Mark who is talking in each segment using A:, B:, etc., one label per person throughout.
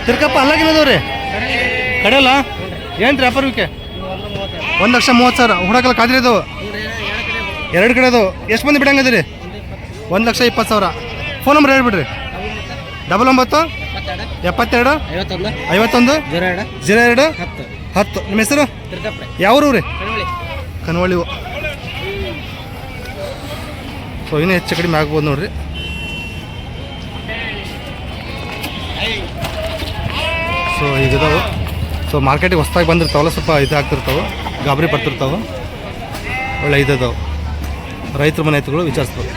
A: ತಿರ್ಕಪ್ಪ ಅಲ್ಲಾಗಿನದವ್ರಿ ಕಡೆಯಲ್ಲ ಏನು ರೀ ವ್ಯಾಪಾರಕ್ಕೆ 1,30,000 ಹುಡಕಲ್ಲ ಕಾದ್ರಿ ಅದು ಎರಡು ಕಡೆ ಅದು ಎಷ್ಟು ಮಂದಿ ಬಿಡಂಗದಿರಿ 1,20,000 ಫೋನ್ ನಂಬರ್ ಹೇಳ್ಬಿಡ್ರಿ 99 72 51 02 10 ನಿಮ್ಮ ಹೆಸರು ಯಾವ್ರು ರೀ ಕನ್ವಳ್ಳಿ ಸೊ ಇನ್ನೂ ಹೆಚ್ಚು ಕಡಿಮೆ ಆಗ್ಬೋದು ನೋಡ್ರಿ ಸೊ ಈಗಿದಾವೆ ಸೊ ಮಾರ್ಕೆಟಿಗೆ ಹೊಸ್ದಾಗಿ ಬಂದಿರ್ತಾವಲ್ಲ ಸ್ವಲ್ಪ ಇದಾಗ್ತಿರ್ತಾವೆ ಗಾಬರಿ ಬರ್ತಿರ್ತಾವೆ ಒಳ್ಳೆ ಇದಾವೆ ರೈತರ ಮನೆ ಎತ್ತುಗಳು ವಿಚಾರಿಸ್ತಾವೆ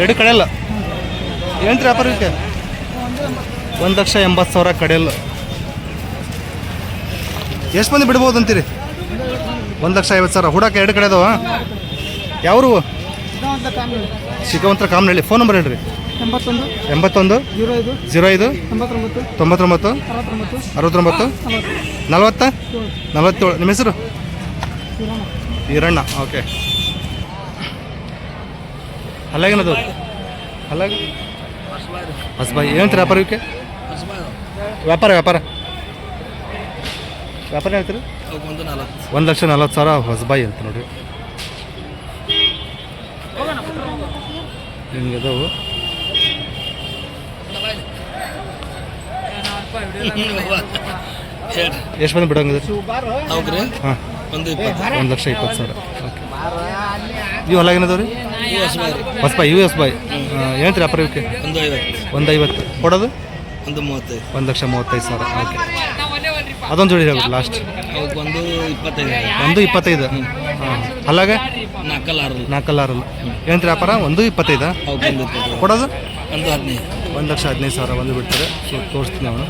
A: ಎರಡು ಕಡೆಯಲ್ಲ ಏನು ರೀ ವ್ಯಾಪಾರಕ್ಕೆ 1,80,000 ಕಡೆಯಲ್ಲ ಎಷ್ಟು ಮಂದಿ ಬಿಡ್ಬೋದು ಅಂತೀರಿ 1,50,000 ಹುಡಕ್ಕೆ ಎರಡು ಕಡೆ ಅದಾವ ಯಾವ್ರು ಶಿಖಾವಂತರ ಕಾಮನಹಳ್ಳಿ ಫೋನ್ ನಂಬರ್ ಹೇಳ್ರಿ 81 05 99 69 40 47 ನಿಮ್ಮ ಹೆಸರು ಈರಣ್ಣ ಓಕೆ ಅಲ್ಲಾಗೇನದು ಅಲ್ಲಾಗ ಹೊಸಬಾಯಿ ಏನಂತೀರಿ ವ್ಯಾಪಾರಕ್ಕೆ ವ್ಯಾಪಾರ ಹೇಳ್ತೀರಿ 1,40,000 ಹೊಸಬಾಯಿ ಅಂತ ನೋಡಿರಿ ಹಿಂಗೆ ಅದಾವು ಎಷ್ಟು ಮಂದಿ ಬಿಡಂಗಿದೆ ಹಾಂ 1,20,000 ಓಕೆ ಇವು ಹೊಲಾಗಿನದವ್ರಿ ಹೊಸಬಾಯಿ ಇವು ಹೊಸಬಾಯಿ ಏನಂತೀರಿ ವ್ಯಾಪಾರಕ್ಕೆ 1,50,000 ಕೊಡೋದು 1,35,000 ಓಕೆ ಅದೊಂದು ಜೋಡಿ ಹೇಳ್ಬಿಟ್ಟು ಲಾಸ್ಟ್ 1,25,000 ಹಾಂ ಅಲ್ಲಾಗ 4,6 ಏನಂತೀರಿ ವ್ಯಾಪಾರ 1,25,000 ಕೊಡೋದು 1,15,000 ಬಂದು ಬಿಡ್ತಾರೆ ಸೊ ತೋರಿಸ್ತೀನಿ ಅವನು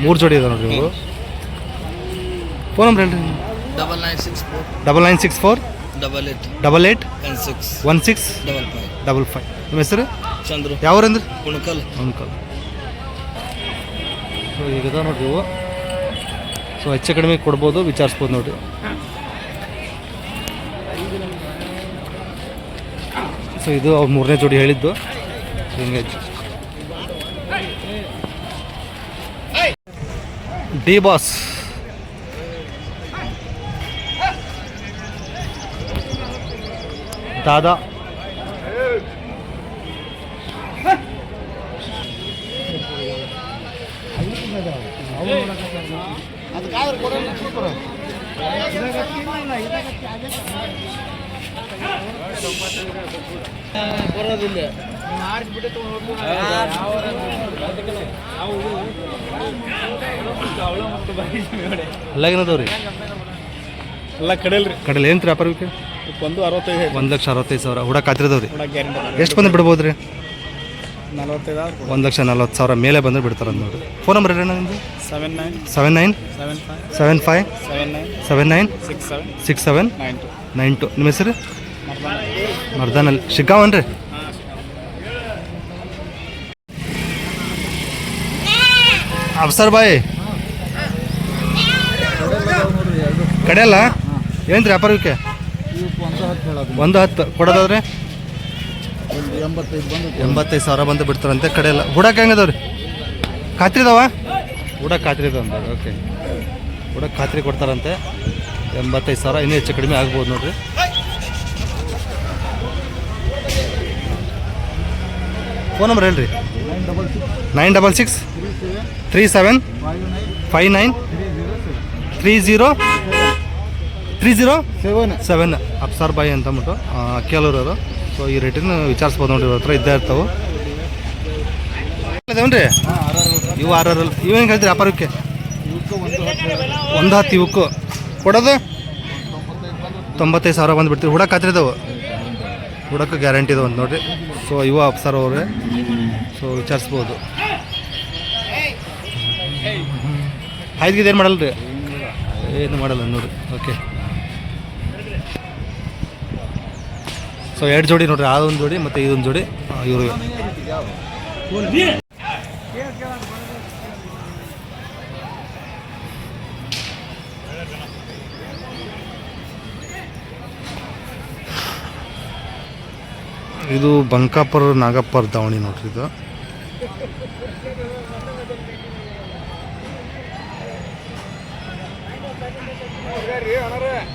A: 3 ಜೋಡಿ ಇದೆ ನೋಡಿರಿ ಇವರು ಫೋನ್ ನಂಬರ್ ಹೇಳ್ರಿ 9964 88 16 55 ನಿಮ್ಮ ಹೆಸರು ಚಂದ್ರು ಯಾವ್ರಂದ್ರಿ ಉಣ್ಕಲ್ ಸೊ ಈಗದ ನೋಡ್ರಿ ಇವು ಸೊ ಹೆಚ್ಚು ಕಡಿಮೆ ಕೊಡ್ಬೋದು ವಿಚಾರಿಸ್ಬೋದು ನೋಡಿರಿ ಸೊ ಇದು ಅವ್ರು 3ನೇ ಜೋಡಿ ಹೇಳಿದ್ದು ಹಿಂಗೆ ಡಿ ಬಾಸ್ ದಾದಾ ಅಲ್ಲಾಗೇನದವ್ರಿ ಎಲ್ಲ ಕಡೆಯಲ್ಲಿ ಏನು ವ್ಯಾಪಾರಕ್ಕೆ 1,65,000 ಹುಡಕ್ಕೆ ಹಾತಿರದವ್ರಿ ಎಷ್ಟು ಬಂದು ಬಿಡ್ಬೋದು ರೀ 1,40,000 ಮೇಲೆ ಬಂದರೆ ಬಿಡ್ತಾರೆ ಅಂತ ನೋಡಿರಿ ಫೋನ್ ನಂಬರ್ ಹೇಳಿ ನಿಮ್ಮದು 79 75 79 67 92 ನಿಮ್ಮ ಹೆಸರು ಮರ್ದಾನಲ್ಲಿ ಶಿಗ್ಗಾವನ್ ರೀ ಅಫ್ಸರ್ ಬಾಯ್ ಕಡೆಯಲ್ಲ ಏನು ರೀ ವ್ಯಾಪಾರಕ್ಕೆ 1,10 ಕೊಡೋದಾದ್ರೆ 85,000 ಬಂದು ಬಿಡ್ತಾರಂತೆ ಕಡೆಯಲ್ಲ ಹುಡಕ್ಕೆ ಹೆಂಗದವ್ರಿ ಖಾತ್ರಿ ಇದಾವ ಹುಡಕ್ಕೆ ಖಾತ್ರಿ ಇದಾವ ಅಂತ ಓಕೆ ಹುಡಕ್ಕೆ ಖಾತ್ರಿ ಕೊಡ್ತಾರಂತೆ 85,000 ಇನ್ನೂ ಹೆಚ್ಚು ಕಡಿಮೆ ಆಗ್ಬೋದು ನೋಡ್ರಿ ಫೋನ್ ನಂಬರ್ ಹೇಳ್ರಿ 966 37 59 30 ಅಪ್ಸರ್ ಬಾಯಿ ಅಂತ ಅಂದ್ಬಿಟ್ಟು ಕೇಳೋರು ಸೊ ಈ ರೇಟಿನ ವಿಚಾರಿಸ್ಬೋದು ನೋಡಿ ಇವ್ರ ಹತ್ರ ಇದ್ದೇ ಇರ್ತಾವೆ ಅದೇವನ್ರಿ ಇವು ಇವೇನು ಹೇಳ್ತೀರಿ ವ್ಯಾಪಾರಕ್ಕೆ 1,10 ಇವಕ್ಕೂ ಕೊಡೋದು 95,000 ಬಂದುಬಿಡ್ತೀವಿ ಹುಡಕ್ಕೆ ಹತ್ತಿರದವು ಹುಡಕ್ಕೆ ಗ್ಯಾರಂಟಿ ಇದಾವೆ ಅಂತ ನೋಡಿರಿ ಸೊ ಇವು ಅಪ್ಸರ್ ಅವ್ರೆ ಸೊ ವಿಚಾರಿಸ್ಬೋದು ಐದ್ಗಿದ್ದು ಏನು ಮಾಡಲ್ಲ ರೀ ಏನು ಮಾಡಲ್ಲ ನೋಡಿ ಓಕೆ ಸೊ 2 ಜೋಡಿ ನೋಡ್ರಿ ಅದೊಂದು ಜೋಡಿ ಮತ್ತು ಇದೊಂದು ಜೋಡಿ ಇವರು ಇದು ಬಂಕಾಪುರ ನಾಗಪ್ಪರ ದಾವಣಿ ನೋಡ್ರಿ ಇದು.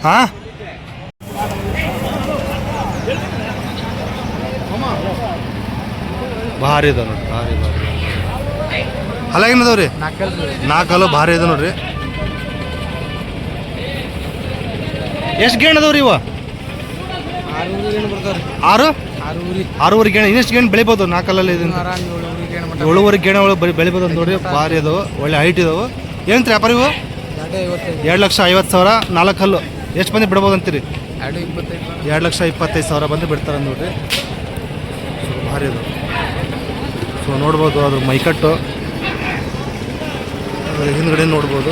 A: ಹಾಂ ಭಾರಿ ಇದಾವೆ ನೋಡ್ರಿ, ಭಾರಿ ಹಲಾಗಿನದವ್ರಿ 4 ಹಲ್ಲು ಭಾರಿ ಇದೆ ನೋಡ್ರಿ. ಎಷ್ಟು ಗೇಣ್ ಅದಾವ್ರಿ ಇವ? 6 ಗೇಣ್. ಇನ್ನೆಷ್ಟು ಗೇಣ್ ಬೆಳಿಬೋದು 4 ಹಲ್ಲಲ್ಲಿ? 7 ಗೇಣ ಒಳಗೆ ಬೆಳಿಬೋದು ಅಂತ ನೋಡ್ರಿ. ಭಾರಿ ಅದಾವೆ, ಒಳ್ಳೆ ಹೈಟ್ ಇದಾವೆ. ಏನು ವ್ಯಾಪಾರ ಇವು? 2,50,000 4 ಹಲ್ಲು. ಎಷ್ಟು ಮಂದಿ ಬಿಡ್ಬೋದು ಅಂತೀರಿ? 2,25,000 ಬಂದು ಬಿಡ್ತಾರೆ ನೋಡ್ರಿ. ಭಾರಿ ಅದು. ಸೊ ನೋಡ್ಬೋದು ಅದ್ರ ಮೈಕಟ್ಟು ಹಿಂದ್ಗಡೆ ನೋಡ್ಬೋದು.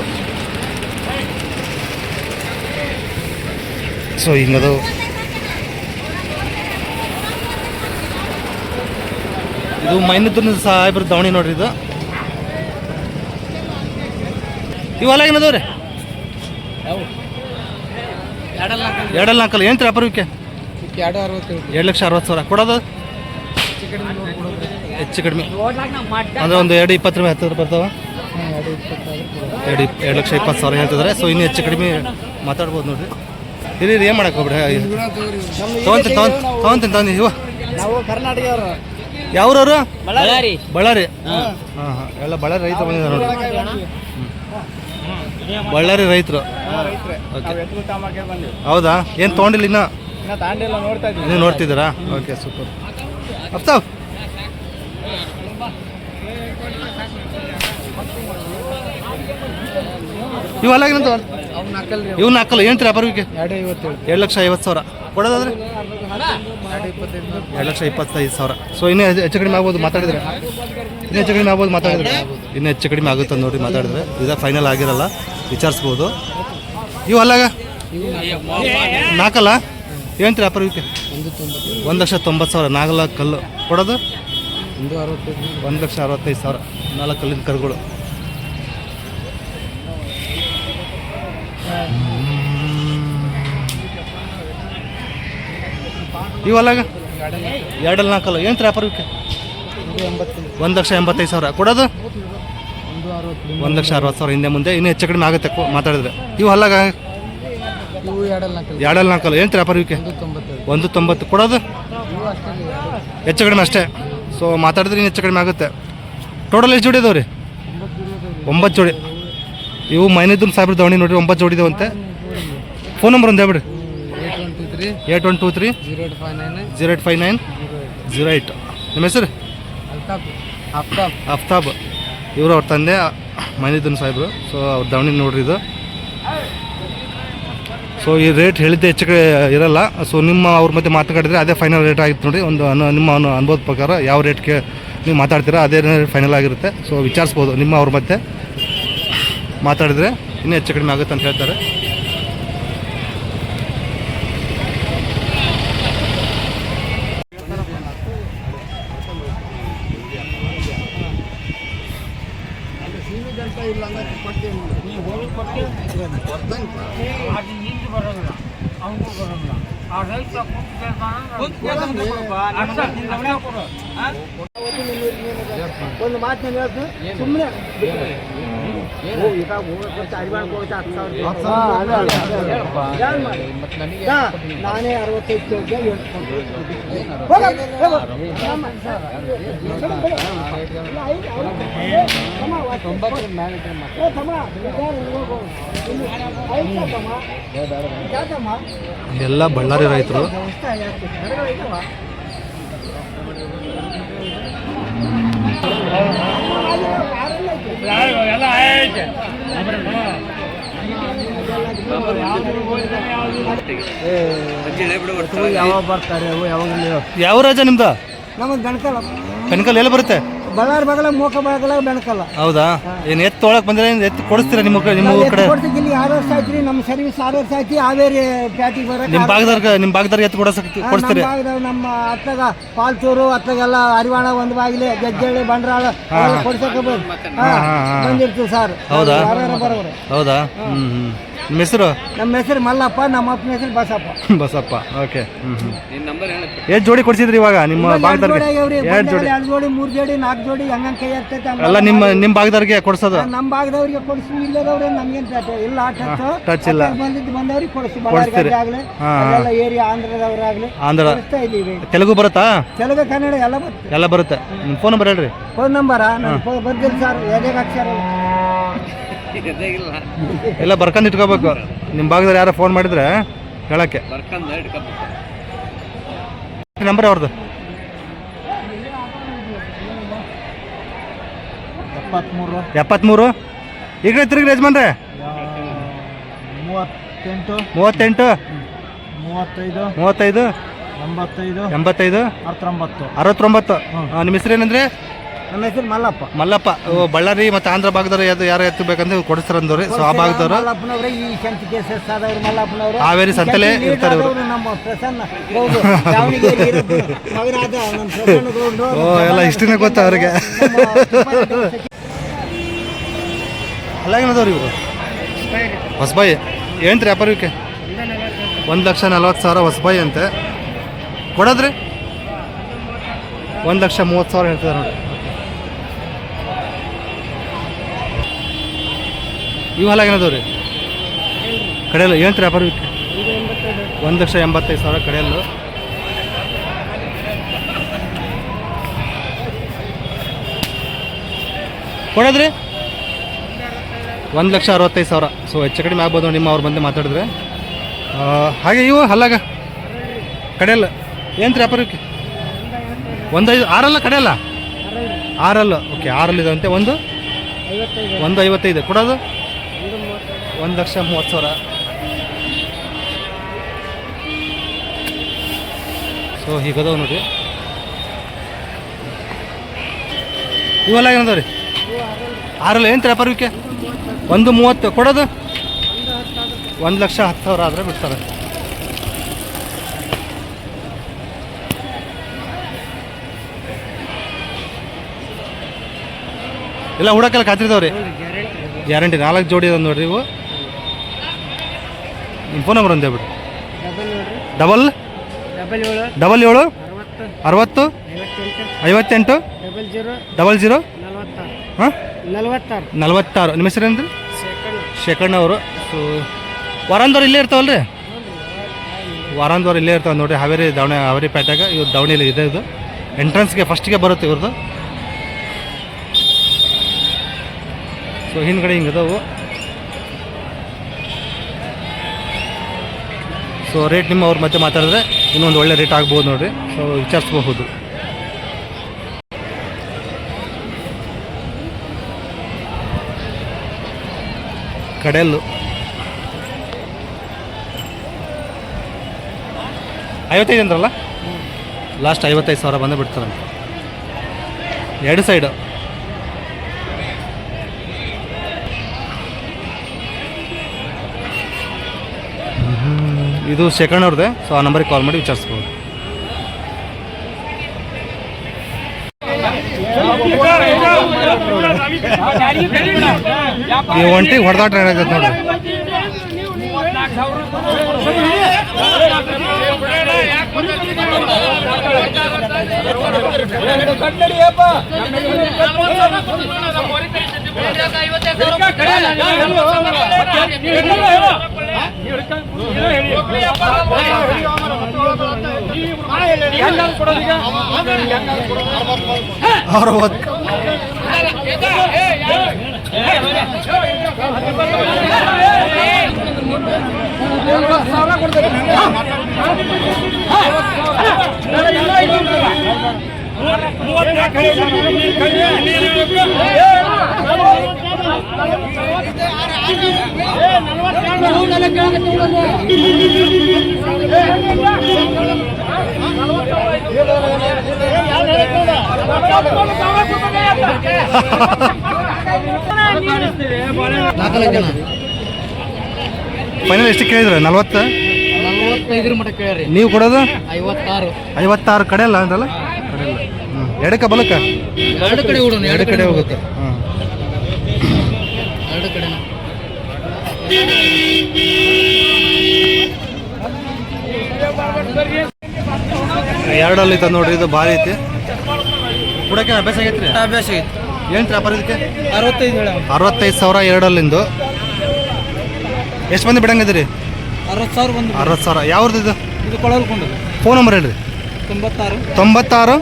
A: ಸೊ ಹಿಂಗದು ಇದು ಮೈನೂರು ಸಾಹೇಬ್ರ ದಾವಣಿ ನೋಡ್ರಿ ಇದು. ಇವೆಲ್ಲ ಏನದವ್ರಿ? 2,4 ಏನು ವ್ಯಾಪಾರಕ್ಕೆ? 2,60,000 ಕೊಡೋದು ಹೆಚ್ಚು ಕಡಿಮೆ ಅಂದರೆ ಒಂದು 2,20,000 ಹತ್ತಿರ ಬರ್ತಾವೆ. 2,20,000 ಹೇಳ್ತಿದ್ದಾರೆ. ಸೊ ಇನ್ನೂ ಹೆಚ್ಚು ಕಡಿಮೆ ಮಾತಾಡ್ಬೋದು ನೋಡ್ರಿ. ಇಲ್ಲಿ ಏನು ಮಾಡಕ್ಕೆ ಹೋಗ್ಬಿಡ ತೊಗೊಂತೀನಿ ಇವ. ಯಾವ್ರವರು? ಬಳ್ಳಾರಿ. ಹಾಂ ಎಲ್ಲ ಬಳ್ಳಾರಿ ರೈತರು ಬಂದಿದ್ದಾರೆ ನೋಡ್ರಿ. ಬಳ್ಳಾರಿ ರೈತರು. ಹೌದಾ? ಏನು ತೊಗೊಂಡಿಲ್ಲ ಇನ್ನೂ ನೋಡ್ತಿದ್ದೀರಾ? Okay super. ಅಫ್ತಾಬ್ ಇವೆಲ್ಲ ಇವು 4 ಏನು ವ್ಯಾಪಾರಕ್ಕೆ? 2,50,000 ಕೊಡೋದಾದ್ರೆ 2,25,000. ಸೊ ಇನ್ನೂ ಹೆಚ್ಚು ಕಡಿಮೆ ಆಗ್ಬೋದು ಮಾತಾಡಿದ್ರೆ? ಇನ್ನೂ ಹೆಚ್ಚು ಕಡಿಮೆ ಆಗ್ಬೋದು ಮಾತಾಡಿದ್ರೆ? ಇನ್ನೂ ಹೆಚ್ಚು ಕಡಿಮೆ ಆಗುತ್ತೆ ನೋಡಿ ಮಾತಾಡಿದ್ರೆ. ಇದು ಫೈನಲ್ ಆಗಿರಲ್ಲ, ವಿಚಾರಿಸ್ಬೋದು. ಇವು ಅಲ್ಲಾಗ 4 ಏನು ವ್ಯಾಪಾರಕ್ಕೆ? 1,90,000 4 ಕಲ್ಲು ಕೊಡೋದು 1,65,000 4 ಕಲ್ಲಿನ ಕರುಗಳು. ಇವೆಲ್ಲಾಗ 2,4 ಏನು ವ್ಯಾಪಾರಕ್ಕೆ? 1,85,000 ಕೊಡೋದು 1,60,000 ಹಿಂದೆ ಮುಂದೆ. ಇನ್ನೂ ಹೆಚ್ಚು ಕಡಿಮೆ ಆಗುತ್ತೆ ಮಾತಾಡಿದ್ರೆ. ಇವು ಅಲ್ಲಾಗ 2,4 ಏನು ವ್ಯಾಪಾರಕ್ಕೆ? 1,90 ಕೊಡೋದು ಹೆಚ್ಚು ಕಡಿಮೆ ಅಷ್ಟೇ. ಸೊ ಮಾತಾಡಿದ್ರೆ ಇನ್ನು ಹೆಚ್ಚು ಕಡಿಮೆ ಆಗುತ್ತೆ. ಟೋಟಲ್ ಎಷ್ಟು ಜೋಡಿ ಇದಾವೆ ರೀ? 9 ಜೋಡಿ. ಇವು ಮೈನೂರು ಸಾಹೇಬ್ರ ದಾವಣಿ ನೋಡಿರಿ, 9 ಜೋಡಿ ಇದಾವಂತೆ. ಫೋನ್ ನಂಬರ್ ಒಂದು ಹೇಳ್ಬಿಡ್ರಿ. 8123 0859 08. ನಿಮ್ಮ ಹೆಸರು? ಅಫ್ತಾಬ್. ಇವರು ಅವ್ರ ತಂದೆ ಮೈನುದ್ದೀನ್ ಸಾಹೇಬ್ರು. ಸೊ ಅವ್ರ ದಾವಣಿ ನೋಡ್ರಿ ಇದು. ಸೊ ಈ ರೇಟ್ ಹೇಳಿದ್ದೆ ಹೆಚ್ಚು ಕಡೆ ಇರಲ್ಲ. ಸೊ ನಿಮ್ಮ ಅವ್ರ ಮತ್ತೆ ಮಾತಾಡಿದ್ರೆ ಅದೇ ಫೈನಲ್ ರೇಟ್ ಆಗಿತ್ತು ನೋಡಿ. ಒಂದು ನಿಮ್ಮ ಅನುಭವದ ಪ್ರಕಾರ ಯಾವ ರೇಟ್ಗೆ ನೀವು ಮಾತಾಡ್ತೀರಾ ಅದೇ ಫೈನಲ್ ಆಗಿರುತ್ತೆ. ಸೊ ವಿಚಾರಿಸ್ಬೋದು ನಿಮ್ಮ ಅವ್ರ ಮತ್ತೆ ಮಾತಾಡಿದರೆ ಇನ್ನೂ ಹೆಚ್ಚು ಕಡಿಮೆ ಆಗುತ್ತೆ ಅಂತ ಹೇಳ್ತಾರೆ.
B: ಒಂದು ಮಾತು ಸುಮ್ಮನೆ ನಾನೇ 65
A: ಎಲ್ಲ ಬಳ್ಳಾರಿ ರೈತರು.
B: ಯಾವಾಗ ಬರ್ತಾರೆ
A: ಯಾವ ರಾಜ ನಿಮ್ದು?
B: ನಮಗೆ ಗಣಕಲ್ಲ.
A: ಕನಕಲ್ ಎಲ್ಲ ಬರುತ್ತೆ?
B: ಬಳ್ಳಾರಿ ಬಗಲ ಮೋಕ ಬಗಲ ಬೆಣಕಲ್ಲ.
A: ಹೌದಾ? ಏನು ಎತ್ತು ತೊಗೊಳಕ್ ಬಂದ್ರೆ ಎತ್ತು ಕೊಡಿಸ್ತೀರಾ ನಿಮ್ಮ ಊರ ಕಡೆ?
B: ಇಲ್ಲಿ 6 ವರ್ಷ ಆಯ್ತು ನಮ್ಮ ಸರ್ವಿಸ್ 6 ವರ್ಷ ಆಯ್ತು. ಹಾವೇರಿ ಪ್ಯಾಟಿಗೆ ಬರಕ್ಕೆ
A: ನಿಮ್ಮ ಭಾಗದವ್ರಿಗೆ ಎತ್ತು ಕೊಡಿಸ್ತೀರಿ?
B: ನಮ್ಮ ಅತ್ತಾಗ ಪಾಲ್ಚೂರು ಅತ್ತಾಗೆಲ್ಲ ಹರಿವಾಣ ಒಂದು ಬಾಗಿಲೆ ಗಜ್ಜಳ್ಳಿ ಬಂಡ್ರಾಳ ಕೊಡ್ಸಕ್ಕೆ ಬಂದಿರ್ತೀವಿ ಸರ್.
A: ಹೌದಾ?
B: ಬರೋರು.
A: ಹೌದಾ? ನಿಮ್ಮ ಹೆಸರು?
B: ನಮ್ಮ ಹೆಸರು ಮಲ್ಲಪ್ಪ, ನಮ್ಮ ಅಪ್ಪನ ಹೆಸರು ಬಸಪ್ಪ.
A: ಬಸಪ್ಪ. ಓಕೆ. ಎಷ್ಟು ಜೋಡಿ ಕೊಡ್ಸಿದ್ರಿ ಇವಾಗ ನಿಮ್ಮ ಭಾಗದವ್ರಿಗೆ? ಎರಡು ಜೋಡಿ,
B: 2 ಜೋಡಿ 3 ಜೋಡಿ 4 ಜೋಡಿ ಹಂಗಂಗೆ ಕೈ ಇರ್ತೈತೆ.
A: ಎಲ್ಲ ನಿಮ್ಮ ಭಾಗದವ್ರಿಗೆ ಕೊಡ್ಸೋದು?
B: ನಮ್ಮ ಭಾಗದವ್ರಿಗೆ ಕೊಡಿಸಿ, ಇಲ್ಲದವ್ರೆ ನಮ್ಗೇನು ಇಲ್ಲ.
A: ಟಚ್ ಇಲ್ಲ.
B: ಬಂದವ್ರಿಗೆ ಕೊಡಿಸಿ, ಬಳ್ಳಾರಿ ಆಗಲಿ ಎಲ್ಲ ಏರಿಯಾ ಆಂಧ್ರದವ್ರಾಗಲಿ
A: ಆಂಧ್ರ.
B: ಕೊಡಿಸ್ತಾ ಇದ್ದೀವಿ.
A: ತೆಲುಗು ಬರುತ್ತಾ?
B: ತೆಲುಗು ಕನ್ನಡ ಎಲ್ಲ ಬರುತ್ತೆ.
A: ನಿಮ್ಮ ಫೋನ್ ನಂಬರ್ ಹೇಳ್ರಿ.
B: ಫೋನ್ ನಂಬರಾ? ಬರ್ದಿಲ್ಲ ಸರ್, ಎದೆಗೆ ಅಕ್ಷರ
A: ಎಲ್ಲ ಬರ್ಕೊಂಡು ಇಟ್ಕೋಬೇಕು. ನಿಮ್ಮ ಭಾಗದಲ್ಲಿ ಯಾರೋ ಫೋನ್ ಮಾಡಿದ್ರೆ ಹೇಳಕ್ಕೆ ನಂಬರ್ ಅವ್ರದ್ದು. 73 ಈಗ ತಿರುಗಿ ಯಜಮಾನ್ರೆ.
B: 38
A: 35 85 69. ನಿಮ್ಮ ಹೆಸರು ಏನಂದ್ರೆ?
B: ನಮ್ಮ ಹೆಸರು ಮಲ್ಲಪ್ಪ.
A: ಮಲ್ಲಪ್ಪ. ಬಳ್ಳಾರಿ ಮತ್ತು ಆಂಧ್ರ ಭಾಗದವ್ರು ಯಾರು ಎತ್ತಬೇಕಂದ್ರೆ ಕೊಡಿಸ್ತಾರಂದವ್ರಿ. ಸೊ ಆ ಭಾಗದವ್ರು
B: ಮಲ್ಲಪ್ಪನವ್ರೆ, ಈ ಸಂಚಿಕೆ ಆದವ್ರು ಮಲ್ಲಪ್ಪನವರು
A: ಹಾವೇರಿ ಸಂತೆಲೆ ಇರ್ತಾರೆ ಇವರು.
B: ನಮ್ಮ ಪ್ರಸನ್ನ ಗೌಡ್ರು, ದಾವಣಗೆರೆ ಮಗನಾದ ನಮ್ಮ ಪ್ರಸನ್ನ ಗೌಡ್ರು.
A: ಎಲ್ಲ ಇಷ್ಟನೇ ಗೊತ್ತಾ ಅವ್ರಿಗೆ. ಅಲ್ಲಾಗೇನದವ್ರಿ ಇವರು? ಹೊಸಬಾಯಿ. ಏನಂತ್ರಿ ವ್ಯಾಪಾರಕ್ಕೆ? 1,40,000 ಹೊಸಬಾಯಿ ಅಂತೆ. ಕೊಡೋದ್ರಿ? 1,30,000 ಹೇಳ್ತಿದ್ದಾರೆ ನೋಡಿ. ಇವು ಹಲಾಗೇನದವ್ರಿ? ಕಡೆಯಲ್ಲ ಏನಂತ್ರಿ ವ್ಯಾಪಾರಕ್ಕೆ? 1,85,000 ಕಡೆಯಲ್ಲು. ಕೊಡೋದ್ರಿ? 1,65,000. ಸೊ ಹೆಚ್ಚು ಕಡಿಮೆ ಆಗ್ಬೋದು ನಿಮ್ಮ ಅವ್ರ ಬಂದು ಮಾತಾಡಿದ್ರೆ. ಹಾಗೆ ಇವು ಹಲ್ಲಾಗ ಕಡೆಯಲ್ಲ ಏನಂತ್ರಿ ವ್ಯಾಪಾರಕ್ಕೆ? 1,5 ಕಡೆಯಲ್ಲ 6. ಓಕೆ, 6 ಇದೆ ಅಂತೆ. 1,55 ಕೊಡೋದು? 1,30,000. ಸೊ ಹೀಗದವ ನೋಡಿ. ಇವೆಲ್ಲ ಏನದವ ರೀ? 6 ಏನು ವ್ಯಾಪಾರಕ್ಕೆ? 1,30 ಕೊಡೋದು? 1,10,000 ಆದರೆ ಬಿಡ್ತಾರೆ. ಎಲ್ಲ ಹುಡಕ್ಕೆಲ್ಲ ಖಾತ್ರಿದವ್ರಿ? ಗ್ಯಾರಂಟಿ. 4 ಜೋಡಿ ಅದ ನೋಡ್ರಿ ಇವು. ನಿಮ್ಮ ಫೋನ್ ನಂಬರ್ ಅಂತ ಹೇಳ್ಬಿಟ್ಟು. 77 60 58 00 ಹಾಂ 46. ನಿಮ್ಮ ಹೆಸರು ಏನಂದ್ರಿ? ಶೇಖಣ್ಣ ಅವರು. ಸೊ ವಾರಾಂದವ್ರು ಇಲ್ಲೇ ಇರ್ತಾವಲ್ರಿ? ವಾರಾಂದವ್ರು ಇಲ್ಲೇ ಇರ್ತಾವೆ ನೋಡಿರಿ. ಹಾವೇರಿ ಪೇಟೆಗ ಇವ್ರು ದಾವಣಿಯಲ್ಲಿ ಇದೆ. ಇದು ಎಂಟ್ರೆನ್ಸ್ಗೆ ಫಸ್ಟಿಗೆ ಬರುತ್ತೆ ಇವ್ರದ್ದು. ಸೊ ಹಿಂದ್ಗಡೆ ಹಿಂಗದವು. ಸೊ ರೇಟ್ ನಿಮ್ಮ ಅವ್ರ ಮಧ್ಯೆ ಮಾತಾಡಿದ್ರೆ ಇನ್ನೊಂದು ಒಳ್ಳೆ ರೇಟ್ ಆಗ್ಬೋದು ನೋಡಿರಿ. ಸೊ ವಿಚಾರಿಸ್ಬಹುದು. ಕಡೆಯಲ್ಲು 55 ಅಂದ್ರಲ್ಲ? ಲಾಸ್ಟ್ 55,000 ಬಂದು ಬಿಡ್ತಾರಂತೆ 2 ಸೈಡು. ಇದು ಸೆಕೆಂಡ್ ಅವ್ರದ್ದೇ. ಸೊ ಆ ನಂಬರಿಗೆ ಕಾಲ್ ಮಾಡಿ ವಿಚಾರಿಸ್ಬೋದು. ಈ ಒಂಟಿ ಹೊಡೆದಾಟ ಏನಾಗತ್ತೆ ನೋಡಿ. ಫೈನಲ್ ಎಷ್ಟು ಕೇಳಿದ್ರೆ?
B: 45 ಮಟ್ಟ ಕೇಳ್ರಿ.
A: ನೀವು ಕೊಡೋದು
B: 56
A: ಕಡೆ ಅಲ್ಲ ಅಂತಲ್ಲ? ಕಡೆಯಲ್ಲ. ಎಡಕ್ಕ ಬಲಕ್ಕ?
B: ಎರಡು ಕಡೆ
A: ಎರಡು ಕಡೆ ಹೋಗುತ್ತೆ.
B: ಎರಡು ಕಡೆ
A: ಎರಡಲ್ಲಿ ಐತೆ ನೋಡ್ರಿ, ಇದು ಭಾರಿ ಐತಿ. ಕುಡಕ್ಕೆ ಅಭ್ಯಾಸ ಆಗೈತ್ರಿ?
B: ಅಭ್ಯಾಸ ಐತಿ.
A: ಏನು ವ್ಯಾಪಾರ ಇದಕ್ಕೆ?
B: 65 ಹೇಳ.
A: 65,000 ಎರಡಲ್ಲಿಂದು. ಎಷ್ಟು ಮಂದಿ ಬಿಡಂಗಿದ್ರಿ?
B: 60,000 ಬಂದು.
A: 60,000. ಯಾವ್ದು ಇದು?
B: ಇದು ಕೊಳಲ್ಕೊಂಡು.
A: ಫೋನ್ ನಂಬರ್ ಹೇಳ್ರಿ.
B: 96
A: 96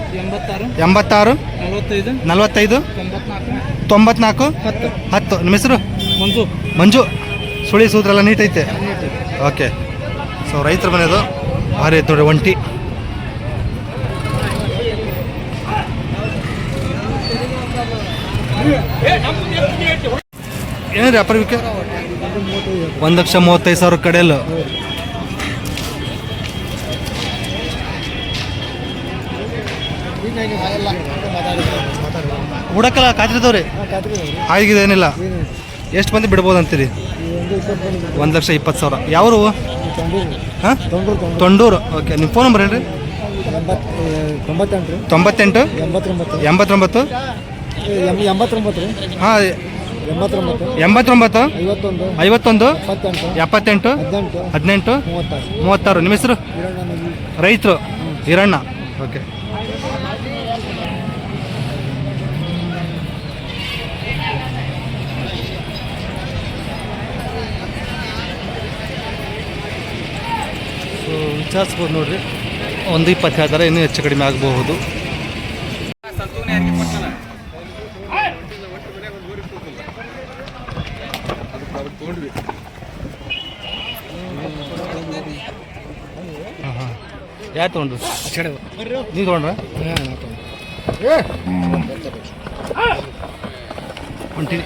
B: 86
A: 86
B: 45
A: 45
B: 94
A: 94 10. ನಿಮ್ಮ ಹೆಸರು?
B: ಮಂಜು.
A: ಮಂಜು. ಸುಳಿ ಸೂತ್ರ ಎಲ್ಲ ನೀಟ್ ಐತೆ. ಓಕೆ. ಸೊ ರೈತರ ಮನೆಯದು ಭಾರಿ ಐತೆ ನೋಡ್ರಿ, ಒಂಟಿ. ಏನ್ರಿ ವ್ಯಾಪಾರ ವಿಕೆ? 1,35,000 ಕಡೆಯಲ್ಲ. ಹುಡಕಲ್ಲ ಕಾತ್ರಿದವ್ರಿ ಆಗಿದೆ, ಏನಿಲ್ಲ. ಎಷ್ಟು ಮಂದಿ ಬಿಡ್ಬೋದು ಅಂತೀರಿ? 1,20,000. ಯಾವರು? ಹಾಂ, ತೊಂಡೂರು. ಓಕೆ. ನಿಮ್ಮ ಫೋನ್ ನಂಬರ್ ಹೇಳ್ರಿ. 98 89 ಹಾಂ 89 51 78 18 36. ನಿಮ್ಮ ಹೆಸರು? ರೈತರು ಹಿರಣ್ಣ. ಓಕೆ. ಸೊ ವಿಚಾರಿಸ್ಬೋದು ನೋಡ್ರಿ. 1,20 ಹೇಳ್ತಾರೆ, ಇನ್ನೂ ಹೆಚ್ಚು ಕಡಿಮೆ ಆಗಬಹುದು. ಹಾಂ ಯಾರು ತೊಗೊಂಡ್ರು? ನೀವು ತೊಗೊಂಡ್ರ? ಹೊಂಟಿನಿ.